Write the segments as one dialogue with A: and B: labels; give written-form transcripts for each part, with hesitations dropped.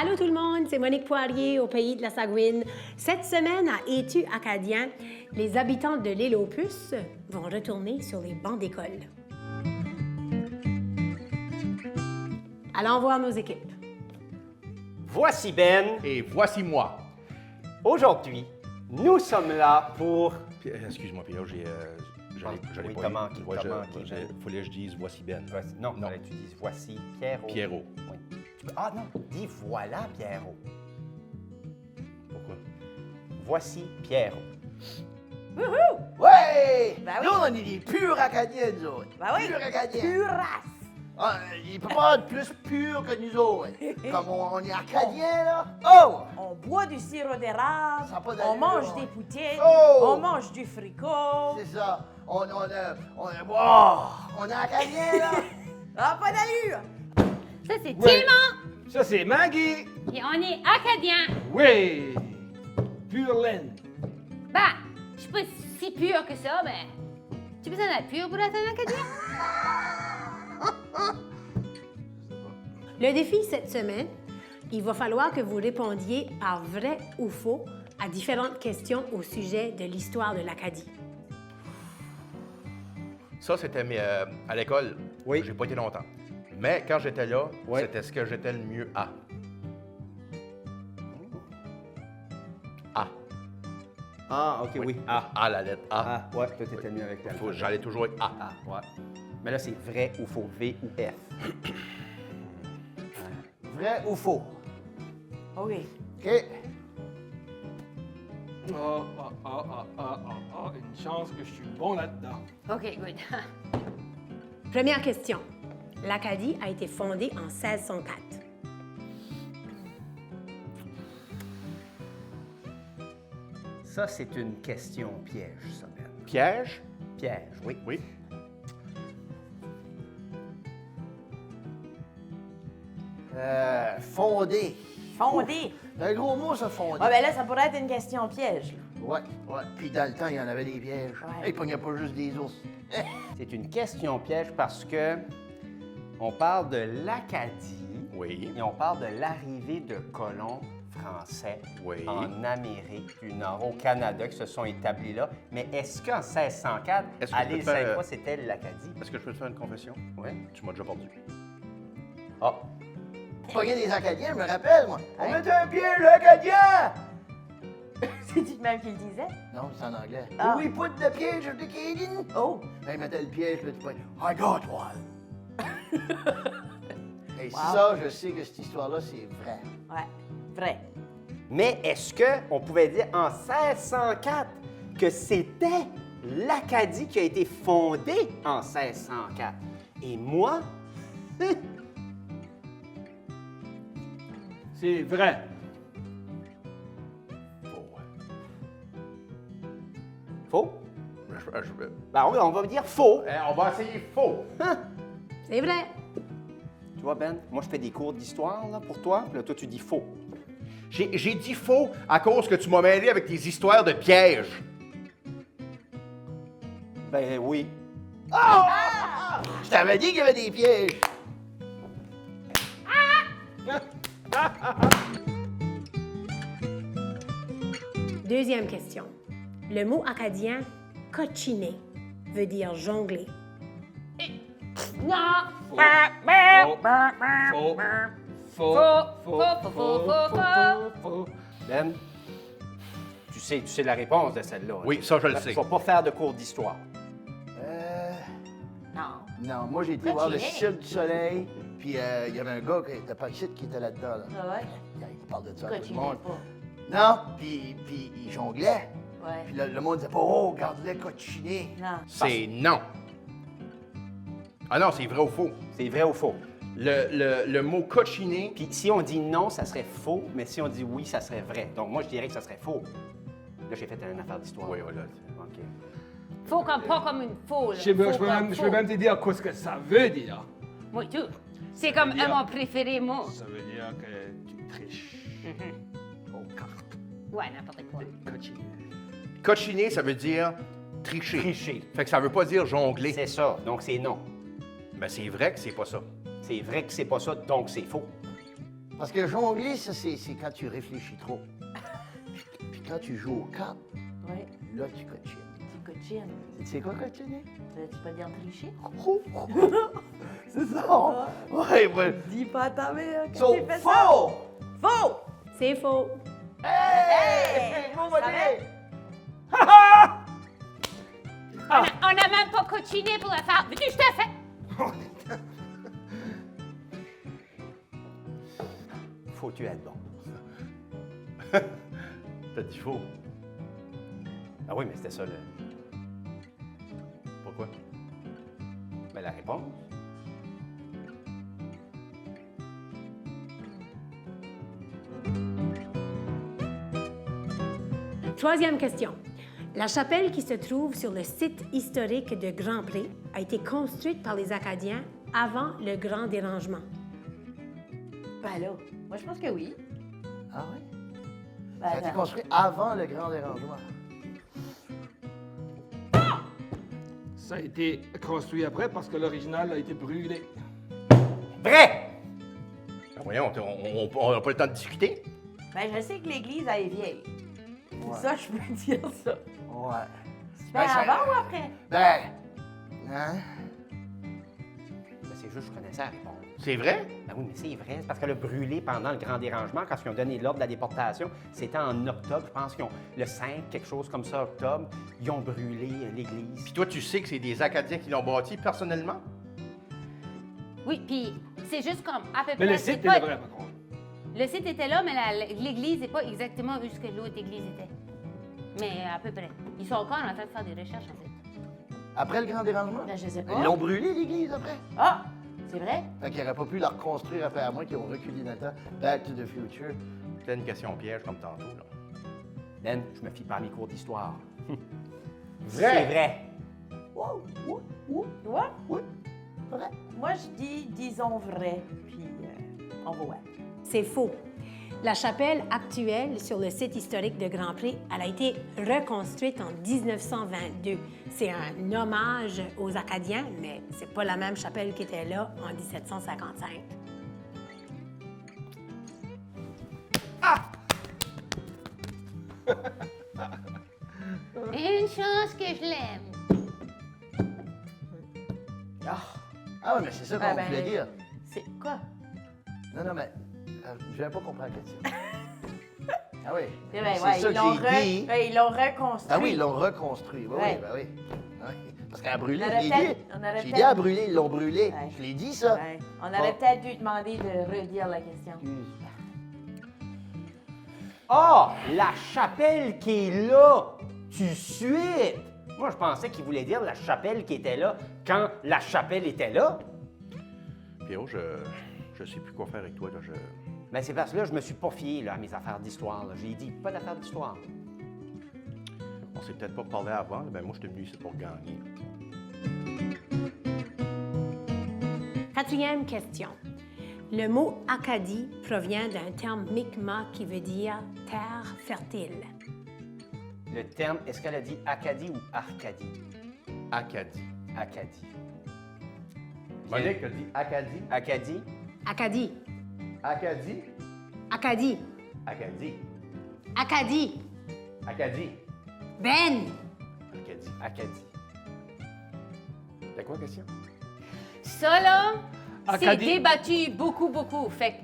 A: Allô tout le monde, c'est Monique Poirier au pays de la Sagouine. Cette semaine à Étu acadien, les habitants de l'île aux Puces vont retourner sur les bancs d'école. Allons voir nos équipes.
B: Voici Ben.
C: Et voici moi.
B: Aujourd'hui, nous sommes là pour...
C: Excuse-moi, Pierre, j'allais
B: oui,
C: pas...
B: comment qui,
C: Ouais,
B: comment qui, Ben?
C: fallait que je dise voici Ben.
B: Non, fallait que tu dises voici Pierrot.
C: Pierrot.
B: Oui. Ah non, dis voilà Pierrot.
C: Pourquoi?
B: Voici Pierrot.
D: Ouais!
E: Ben oui.
D: Nous, on est des purs Acadiens, nous autres.
E: Ben oui.
D: Purs Acadiens.
E: Pure race.
D: Ah, il peut pas être plus pur que nous autres. Comme on est Acadiens, là. Oh!
E: On boit du sirop d'érable,
D: Ça a pas d'allure,
E: on mange
D: hein.
E: des poutines,
D: Oh!
E: on mange du fricot.
D: C'est ça. On est Acadiens, là.
E: Ah, pas d'allure!
F: Ça, c'est Tillman.
G: Ça, c'est Maggie.
F: Et on est Acadien.
G: Oui. Pure laine.
F: Bah, je suis pas si pur que ça, mais... Tu as besoin d'être pur pour être un Acadien?
A: Le défi cette semaine, il va falloir que vous répondiez par vrai ou faux à différentes questions au sujet de l'histoire de l'Acadie.
C: Ça, c'était à l'école.
B: Oui.
C: J'ai pas été longtemps. Mais quand j'étais là,
B: Oui.
C: c'était ce que j'étais le mieux à. A.
B: Ah, OK, oui. Ah.
C: A, la lettre A.
B: Ah, ouais, toi, t'étais mieux avec elle.
C: J'allais toujours être A.
B: Ah, ouais. Mais là, c'est vrai ou faux, V ou F.
D: Vrai ou faux?
E: OK.
D: OK.
G: Une chance que je suis bon là-dedans.
F: OK, good.
A: Première question. L'Acadie a été fondée en 1604.
B: Ça, c'est une question piège, ça, Ben.
C: Piège?
B: Piège, oui.
C: Oui.
D: Fondé.
E: Fondé.
D: C'est un gros mot, ça, fondé.
E: Ah, ben là, ça pourrait être une question piège. là.
D: Ouais. Puis dans le temps, il y en avait des pièges.
E: Ouais.
D: Il pognait pas juste des ours.
B: C'est une question piège parce que on parle de l'Acadie
C: Oui.
B: et on parle de l'arrivée de colons français
C: Oui.
B: en Amérique du Nord, au Canada, qui se sont établis là. Mais est-ce qu'en 1604,
C: Est-ce que
B: à
C: je peux
B: l'île
C: te faire-
B: Sainte-Croix, c'était l'Acadie?
C: Est-ce que je peux te faire une confession?
B: Oui.
C: Tu m'as déjà perdu.
B: Ah,
D: Pognait des Acadiens, je me rappelle, moi. On
B: Hein?
D: mettait un piège Acadien!
E: C'est-tu le même qui le disait?
D: Non, c'est en anglais.
E: Ah.
D: We put the piège of the Canadian.
E: Oh!
D: Là, il mettait le piège, là, tu pognes. I got one! Et
E: Wow.
D: ça, je sais que cette histoire-là, c'est vrai.
E: Ouais, vrai.
B: mais est-ce qu'on pouvait dire en 1604 que c'était l'Acadie qui a été fondée en 1604? Et moi,
G: C'est vrai.
B: faux?
C: Je-
B: Ben oui, on va dire faux.
C: on va essayer faux.
A: C'est vrai.
B: Tu vois, Ben, moi, je fais des cours d'histoire là, pour toi, puis là, toi, tu dis faux.
C: J'ai dit faux à cause que tu m'as mêlé avec tes histoires de pièges.
B: Ben oui.
D: Je t'avais dit qu'il y avait des pièges.
A: Deuxième question. Le mot acadien cochiner veut dire jongler.
F: Non!
G: Faux.
F: Faux.
B: Ben, tu sais la réponse de celle-là. hein?
C: Oui, ça, je le sais.
B: Je vais pas faire de cours d'histoire.
F: Non.
D: Non, moi, j'ai été voir le
F: Cochiner.
D: Cirque du Soleil, puis il y avait un gars qui était pas ici qui était là-dedans. Là.
E: Ah ouais?
D: Il parle de ça à tout le
F: Cochiner
D: monde.
F: pas.
D: Non, puis il jonglait.
E: Ouais.
D: Puis le monde disait pas, oh, regarde-le cochiner.
E: Non.
C: C'est non. Ah non, c'est vrai ou faux.
B: C'est vrai ou faux?
C: Le mot cochiner,
B: Puis si on dit non, ça serait faux, mais si on dit oui, ça serait vrai. Donc moi, je dirais que ça serait faux. Là, j'ai fait une affaire d'histoire.
C: Oui, voilà.
B: OK.
F: Faux comme pas comme une faux. là.
G: Je peux
F: Faux comme
G: même, je
F: faux.
G: peux même te dire ce que ça veut dire.
F: Moi, tout. C'est comme
G: dire-
F: mon préféré, moi.
G: Ça veut dire que tu triches aux cartes.
F: Ouais, n'importe quoi.
G: Cochiner.
C: Cochiner, ça veut dire tricher.
B: Tricher.
C: Fait que ça veut pas dire jongler.
B: C'est ça, donc c'est non.
C: Mais c'est vrai que c'est pas ça.
B: C'est vrai que c'est pas ça, donc c'est faux.
D: Parce que jongler, ça, c'est quand tu réfléchis trop. Puis quand tu joues aux cartes,
E: Oui.
D: là, tu cochines.
E: Tu cochines.
D: Tu sais quoi, cochiner?
E: Tu peux dire tricher?
D: C'est ça! Ouais, ouais.
E: Dis pas à ta mère que
D: So,
E: tu fais ça.
D: faux!
E: Faux!
A: C'est faux.
D: Hey! Vous
E: savais?
F: On n'a même pas cochiné pour la faire. Veux-tu que je te fais?
B: Faut-tu être bon?
C: T'as dit faux.
B: Ah oui, mais c'était ça,
C: Pourquoi?
B: ben, la réponse.
A: Troisième question. La chapelle qui se trouve sur le site historique de Grand Pré a été construite par les Acadiens avant le Grand Dérangement.
E: Ben là, moi je pense que oui.
D: Ah oui?
E: Ben,
D: Ça a été
E: attends.
D: construit avant le grand dérangement.
G: Ça a été construit après parce que l'original a été brûlé.
B: Vrai!
C: Ben voyons, on n'a pas le temps de discuter.
E: Ben je sais que l'église, elle est vieille.
D: Ouais.
E: Ça, je peux dire ça.
D: Ouais.
E: Tu
D: Ben,
E: fais
D: ça-
E: avant ou après?
D: Ben, hein?
B: Ben, c'est juste que je connaissais la réponse.
C: C'est vrai?
B: Ben oui, mais c'est vrai. C'est parce qu'elle a brûlé pendant le grand dérangement, quand ils ont donné l'ordre de la déportation. C'était en octobre, je pense qu'ils ont le 5, quelque chose comme ça, octobre. Ils ont brûlé l'église.
C: Puis toi, tu sais que c'est des Acadiens qui l'ont bâti personnellement?
F: Oui, puis c'est juste comme à peu
G: Mais
F: près.
G: le
F: c'est
G: site
F: pas-
G: est vrai, par contre.
F: Le site était là, mais l'église n'est pas exactement où ce que l'autre église était. Mais à peu près. Ils sont encore en train de faire des recherches, en fait.
D: Après le grand dérangement?
E: Ben, je sais
D: Ils
E: pas.
D: l'ont brûlé, l'église, après?
E: Ah! C'est vrai?
D: Fait qu'ils n'auraient pas pu la reconstruire après, à moins qu'ils ont reculé dans le temps. Back to the future.
C: C'était une question piège comme tantôt, là.
B: Ben, je me fie pas à mes cours d'histoire.
C: Vrai?
B: C'est vrai.
D: Wow, wow, wow,
E: Ouais?
D: wow. Vrai.
E: Moi, je dis, disons vrai, puis on va voir.
A: C'est faux. La chapelle actuelle sur le site historique de Grand Pré, elle a été reconstruite en 1922. C'est un hommage aux Acadiens, mais c'est pas la même chapelle qui était là en 1755.
F: Une chance que je l'aime.
D: Ah ouais, mais c'est ça qu'on
E: Ah, ben,
D: voulait dire.
E: C'est quoi?
D: Non, non, mais je n'avais pas compris la question. Ah oui.
E: C'est vrai,
D: C'est
E: ouais,
D: ça
E: ils l'ont
D: que j'ai dit.
E: ouais, ils l'ont reconstruit.
D: Ah oui, ils l'ont reconstruit. Oui,
E: Ouais.
D: oui, ben oui. Oui. Parce qu'elle a brûlé,
E: On
D: je
E: aurait
D: l'ai dit.
E: peut-être- on aurait
D: J'ai dit
E: peut-être-
D: à brûler, ils l'ont brûlé.
E: Ouais.
D: Je l'ai dit, ça.
E: Ouais. On aurait
D: Bon.
E: peut-être dû demander de redire la question.
B: Ah, la chapelle qui est là, tout de suite. Moi, je pensais qu'il voulait dire la chapelle qui était là quand la chapelle était là.
C: Pierrot, je sais plus quoi faire avec toi, là.
B: Mais c'est parce que là, je me suis pas fié là, à mes affaires d'histoire. là. J'ai dit, pas d'affaires d'histoire.
C: On s'est peut-être pas parlé avant, mais moi, je suis venu ici pour gagner.
A: Quatrième question. Le mot Acadie provient d'un terme Mi'kmaq qui veut dire terre fertile.
B: Le terme, est-ce qu'elle a dit Acadie ou Arcadie?
C: Acadie.
B: Acadie.
C: Monique, t'as dit Acadie?
B: Acadie?
A: Acadie.
C: Acadie?
A: Acadie.
C: Acadie.
A: Acadie.
C: Acadie.
A: Ben!
C: Acadie.
B: Acadie. C'est quoi la question?
F: Ça, là, c'est
G: Acadie.
F: débattu beaucoup, beaucoup. Fait que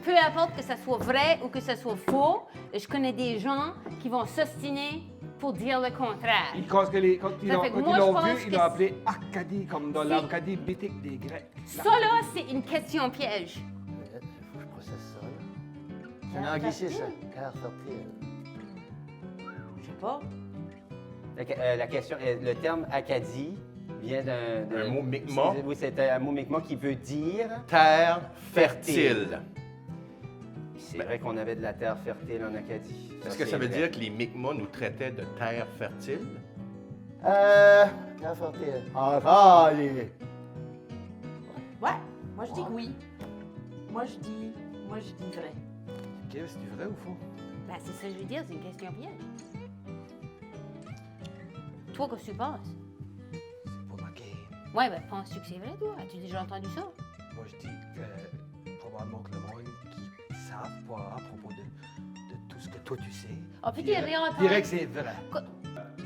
F: peu importe que ça soit vrai ou que ça soit faux, je connais des gens qui vont s'ostiner pour dire le contraire.
G: Quand ils
F: Ça fait que moi,
G: l'ont
F: je pense
G: vu, ils
F: que
G: l'ont appelé Arcadie, comme dans
F: c'est-
G: l'Arcadie mythique des Grecs.
F: Ça, là, c'est une question piège.
D: Il faut que je processe ça, là. C'est un anglicisme, ça. Terre fertile.
E: Je sais pas.
B: La question, le terme Acadie vient d'un
C: Un mot Mi'kmaq.
B: Oui, c'est un mot Mi'kmaq qui veut dire.
C: Terre fertile.
B: C'est vrai qu'on avait de la terre fertile en Acadie.
C: Est-ce que ça
B: c'est
C: veut
B: vrai.
C: dire que les Mi'kmaq nous traitaient de terre fertile?
D: Terre fertile. Ah, allez.
E: Ouais, moi je dis que oui. Moi je dis vrai.
G: Ok, c'est vrai ou faux?
F: Ben, c'est ça que je veux dire, c'est une question piège. Toi, qu'est-ce que tu penses?
G: C'est pas ma game.
F: Ouais, ben, penses-tu que c'est vrai, toi? As-tu déjà entendu ça?
G: Moi, je dis que probablement que le monde qui
D: pas à propos de tout ce que toi tu sais.
F: On peut dire rien
G: Je dirais que c'est vrai.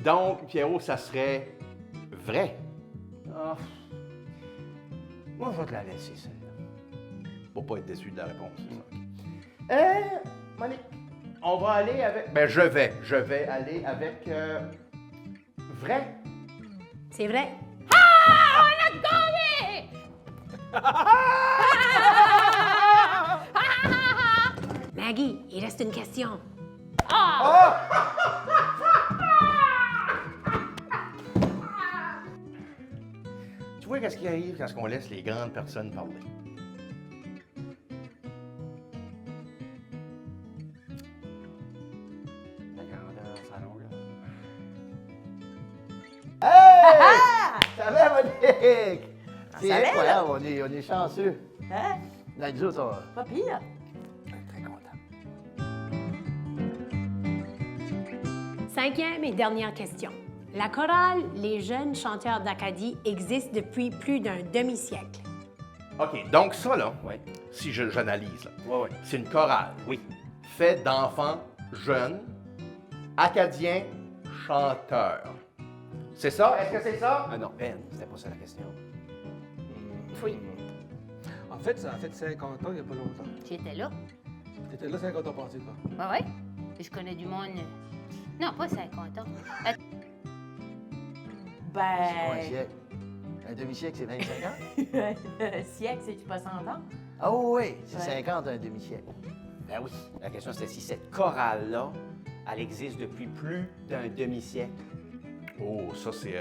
C: Donc, Pierrot, ça serait vrai.
B: Ah. Moi, je vais te la laisser, celle-là.
C: Pour pas être déçu de la réponse, c'est ça. Monique, on va aller avec... Ben, je vais aller avec... vrai.
A: C'est vrai.
F: Gagné!
A: Maggie, il reste une question.
C: Tu vois qu'est-ce qui arrive quand on laisse les grandes personnes parler?
B: La grandeur, salon, là.
D: Hey! Ça va, Monique? C'est
E: ça va,
D: incroyable, on est chanceux.
E: Hein?
D: Là, nous autres,
E: Pas pire.
B: Très content.
A: 5e et dernière question. La chorale Les Jeunes Chanteurs d'Acadie existe depuis plus d'un demi-siècle.
C: OK, donc ça, là,
B: Oui.
C: si j'analyse, là,
B: Oui, oui.
C: c'est une chorale.
B: Oui.
C: Faite d'enfants jeunes, acadiens, chanteurs. C'est ça? Est-ce que c'est ça?
B: Ah non, Ben, c'était pas ça la question.
F: Oui.
G: En fait, ça a fait 50 ans, il n'y a pas longtemps.
F: J'étais là.
G: T'étais là 50 ans passés, toi.
F: Ben ouais. Je connais du monde. Non, pas 50 ans.
D: c'est quoi un
E: Ben.
D: siècle? Un demi-siècle, c'est 25 ans?
E: Un siècle, c'est-tu pas 100 ans?
D: Ah oui, c'est
E: Ouais.
D: 50 un demi-siècle.
B: Ben oui. La question, c'était si cette chorale-là, elle existe depuis plus d'un demi-siècle.
C: Oh, ça, c'est...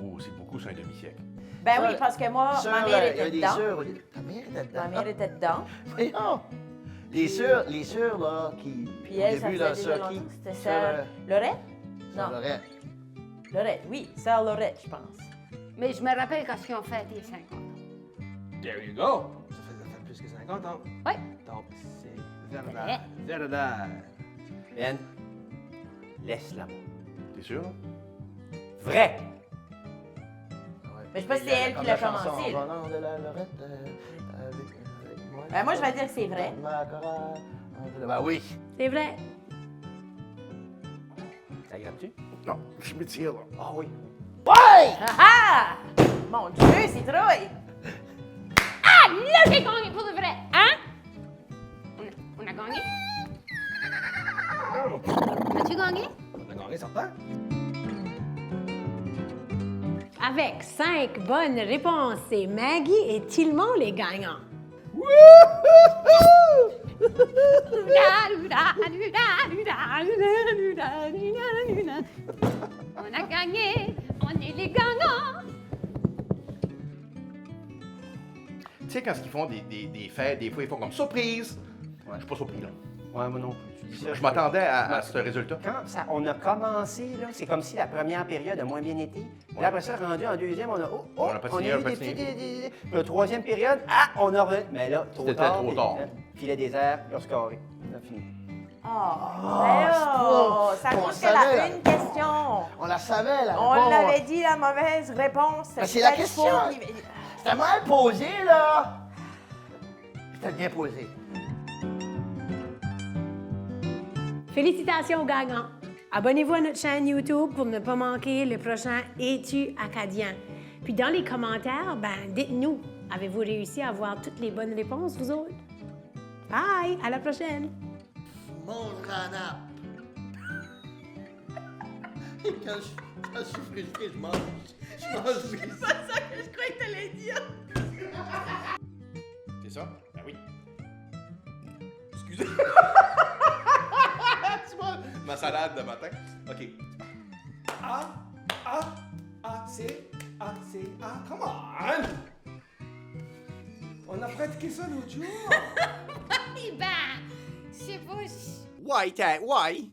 C: Oh, c'est beaucoup sur un demi-siècle.
E: Ben
D: Ça,
E: oui, parce que moi,
D: Sœurs,
E: ma mère
D: il y a
E: était
D: des
E: dedans.
D: sœurs. Ta mère était dedans.
E: Ma mère était dedans.
D: Voyons. Les sœurs, là, qui,
E: Puis
D: au
E: elle, ça
D: début,
E: faisait
D: là,
E: déjà
D: sœur
E: longtemps
D: qui?
E: que c'était
D: Sœur,
E: sœur Lorette?
D: sœur
E: Non,
D: Lorette.
E: Lorette, oui, sœur Lorette, je pense.
F: Mais je me rappelle quand ils ont fait les 50 ans.
G: There you go! Ça fait plus que 50 ans.
F: Ouais.
G: Donc, c'est
F: Vrai.
G: verdad. Verdad.
B: Ben, laisse-la moi.
C: T'es sûr, là?
B: Vrai!
D: Ouais.
E: Mais je sais pas si
D: Puis
E: c'est elle
D: comme
E: qui l'a
D: la chanson,
E: commencé, là.
D: En venant de la Lorette, avec moi.
E: Ben moi, je vais dire que c'est vrai.
D: Ma chorale. Ben oui.
A: C'est vrai.
B: Ça gratte-tu?
C: Non, je me tire, là.
B: Ah oui.
E: Ah ah! Mon Dieu, c'est trouille!
F: Ah, là, j'ai gagné pour de vrai. Hein? On a gagné? As-tu gagné?
G: On a gagné, certain?
A: Avec 5 bonnes réponses, c'est Maggie et Tilmon les gagnants.
F: On a gagné, on est les gagnants.
C: Tu sais, quand ils font des fêtes, des fois, ils font comme surprise. Ouais, je suis pas surpris, là.
B: Ouais, moi non plus. Tu dis ça,
C: Je m'attendais à ce résultat.
B: Quand on a commencé, là, c'est comme si la première période a moins bien été. Puis là, après ça, rendu en deuxième, on a... Oh,
C: On a patiné,
B: eu
C: on a
B: des
C: patiné.
B: petits... La troisième période, on a revenu. Mais là, trop
C: C'était
B: tard.
C: trop
B: puis,
C: tard.
B: Filet désert, puis on se carré. On a fini.
E: Oh, ça
D: on
E: coûte
D: savait,
E: qu'elle
D: là.
E: a une question.
D: On la savait, la
E: On
D: réponse.
E: l'avait dit, la mauvaise réponse.
D: Ben, c'est la
E: peut-être
D: question.
E: faux.
D: C'était mal posé, là. C'était bien posé.
A: Félicitations aux gagnants. Abonnez-vous à notre chaîne YouTube pour ne pas manquer le prochain Es-tu acadien? Puis dans les commentaires, dites-nous, avez-vous réussi à avoir toutes les bonnes réponses, vous autres? Bye! À la prochaine!
D: Mange la nappe. Et quand je suis frustré, je mange. Je mange.
E: C'est pas ça que je croyais que t'allais dire.
C: C'est ça? Ben oui.
G: Excusez.
C: Tu vois, ma salade de matin. OK.
G: Come on! On a pratiqué ça l'autre jour.
F: Eh ben, je sais pas.
B: Why, Tat, why?